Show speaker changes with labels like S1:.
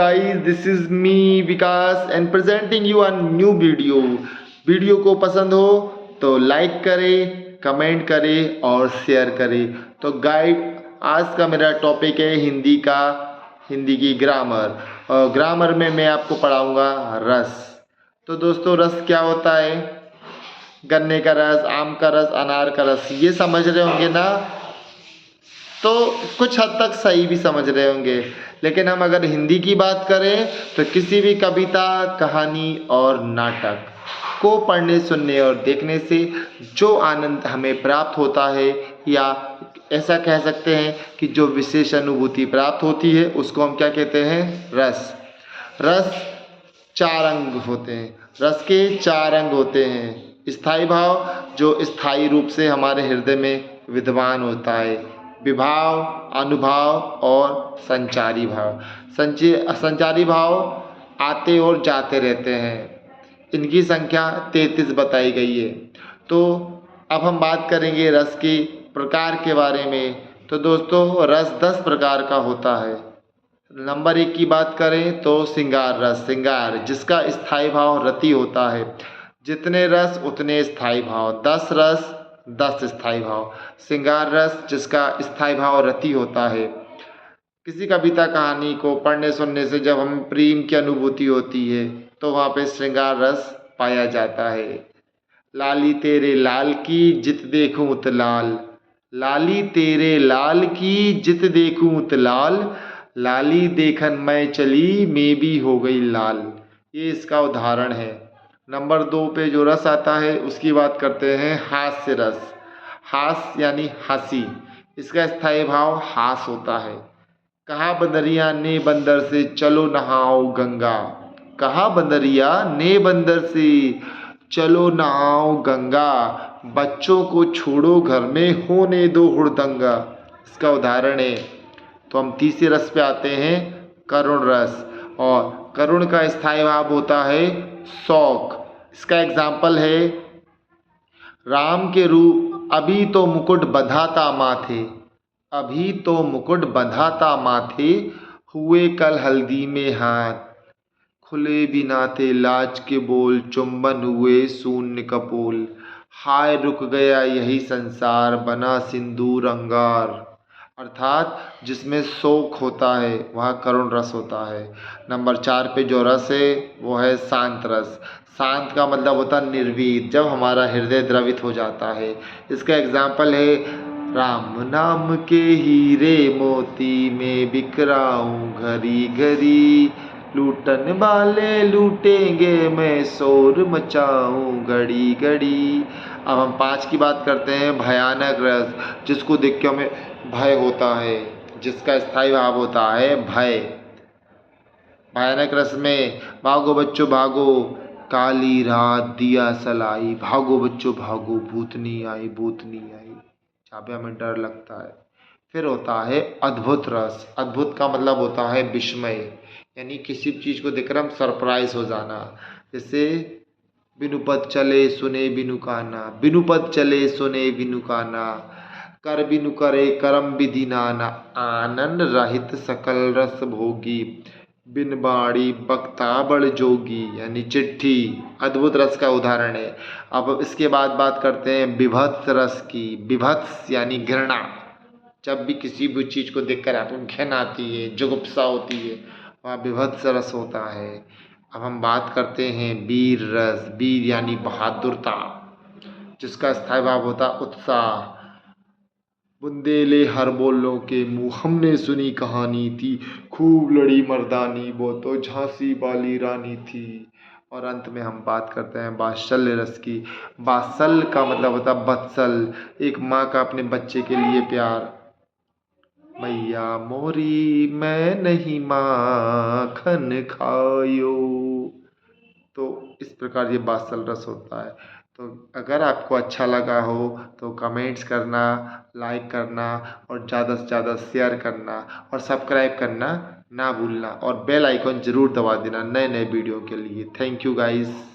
S1: Guys, this is me Vikas and presenting you a new video को पसंद हो तो लाइक करें, कमेंट करें और शेयर करें। तो गाइड, आज का मेरा टॉपिक है हिंदी की ग्रामर। और ग्रामर में मैं आपको पढ़ाऊंगा रस। तो दोस्तों, रस क्या होता है? गन्ने का रस, आम का रस, अनार का रस, ये समझ रहे होंगे ना? तो कुछ हद तक सही भी समझ रहे होंगे। लेकिन हम अगर हिंदी की बात करें तो किसी भी कविता, कहानी और नाटक को पढ़ने, सुनने और देखने से जो आनंद हमें प्राप्त होता है, या ऐसा कह सकते हैं कि जो विशेष अनुभूति प्राप्त होती है, उसको हम क्या कहते हैं? रस। रस चार अंग होते हैं। रस के चार अंग होते हैं। स्थायी भाव, जो स्थायी रूप से हमारे हृदय में विद्यमान होता है। विभाव, अनुभाव और संचारी भाव। संचारी भाव आते और जाते रहते हैं। इनकी संख्या 33 बताई गई है। तो अब हम बात करेंगे रस के प्रकार के बारे में। तो दोस्तों, रस 10 प्रकार का होता है। नंबर 1 की बात करें तो श्रृंगार रस। श्रृंगार, जिसका स्थायी भाव रति होता है। जितने रस उतने स्थायी भाव। 10 रस 10 स्थायी भाव। श्रृंगार रस, जिसका स्थायी भाव रति होता है। किसी कविता, कहानी को पढ़ने सुनने से जब हम प्रेम की अनुभूति होती है तो वहाँ पे श्रृंगार रस पाया जाता है। लाली तेरे लाल की जित देखूं उत लाल। लाली तेरे लाल की जित देखूं उत लाल। लाली देखन मैं चली मैं भी हो गई लाल। ये इसका उदाहरण है। नंबर 2 पे जो रस आता है उसकी बात करते हैं, हास्य रस। हास यानी हंसी, इसका स्थायी भाव हास होता है। कहा बंदरिया ने बंदर से चलो नहाओ गंगा। कहा बंदरिया ने बंदर से चलो नहाओ गंगा। बच्चों को छोड़ो घर में होने दो हुड़दंगा। इसका उदाहरण है। तो हम तीसरे रस पे आते हैं, करुण रस। और करुण का स्थायी भाव होता है शौक। इसका एग्जाम्पल है, राम के रूप अभी तो मुकुट बंधाता माथे। अभी तो मुकुट बंधाता माथे, हुए कल हल्दी में हाथ। खुले बिना थे लाज के बोल, चुंबन हुए शून्य कपोल। हाय रुक गया यही संसार, बना सिंदूर अंगार। अर्थात जिसमें शोक होता है वह करुण रस होता है। नंबर 4 पे जो रस है वो है शांत रस। शांत का मतलब होता है निर्वीर, जब हमारा हृदय द्रवित हो जाता है। इसका एग्जाम्पल है, राम नाम के हीरे मोती में बिखराऊं घड़ी घड़ी। लूटन वाले लूटेंगे मैं शोर मचाऊं घड़ी घड़ी। अब हम 5 की बात करते हैं, भयानक रस, जिसको देख के हमें भय होता है, जिसका स्थायी भाव होता है भय। भयानक रस में, भागो बच्चों भागो, काली रात दिया सलाई। भागो बच्चों भागो, भूतनी आई भूतनी आई। जहाँ पे हमें डर लगता है। फिर होता है अद्भुत रस। अद्भुत का मतलब होता है विस्मय, यानी किसी चीज़ को देखकर हम सरप्राइज हो जाना। जैसे बिनु पद चले सुने बिनु काना। बिनु पद चले सुने बिनु काना। कर बिनु करे करम विधि नाना। आनंद रहित सकल रस भोगी। बिन बाड़ी बक्ता बड़ जोगी, यानी चिट्ठी। अद्भुत रस का उदाहरण है। अब इसके बाद बात करते हैं विभत्स रस की। विभत्स यानी घृणा। जब भी किसी भी चीज़ को देखकर आपको घृणा आती है, जुगुप्सा होती है, वह विभत्स रस होता है। अब हम बात करते हैं वीर रस। वीर यानी बहादुरता, जिसका स्थायी भाव होता उत्साह। बुंदेले हर बोलों के मुँह, हमने सुनी कहानी थी। खूब लड़ी मर्दानी, वो तो झांसी वाली रानी थी। और अंत में हम बात करते हैं वात्सल्य रस की। वात्सल का मतलब होता है बत्सल, एक माँ का अपने बच्चे के लिए प्यार। मैया मोरी मैं नहीं माखन खायो। तो इस प्रकार ये वात्सल रस होता है। तो अगर आपको अच्छा लगा हो तो कमेंट्स करना, लाइक करना और ज़्यादा से ज़्यादा शेयर करना और सब्सक्राइब करना ना भूलना, और बेल आइकन ज़रूर दबा देना नए नए वीडियो के लिए। Thank you guys.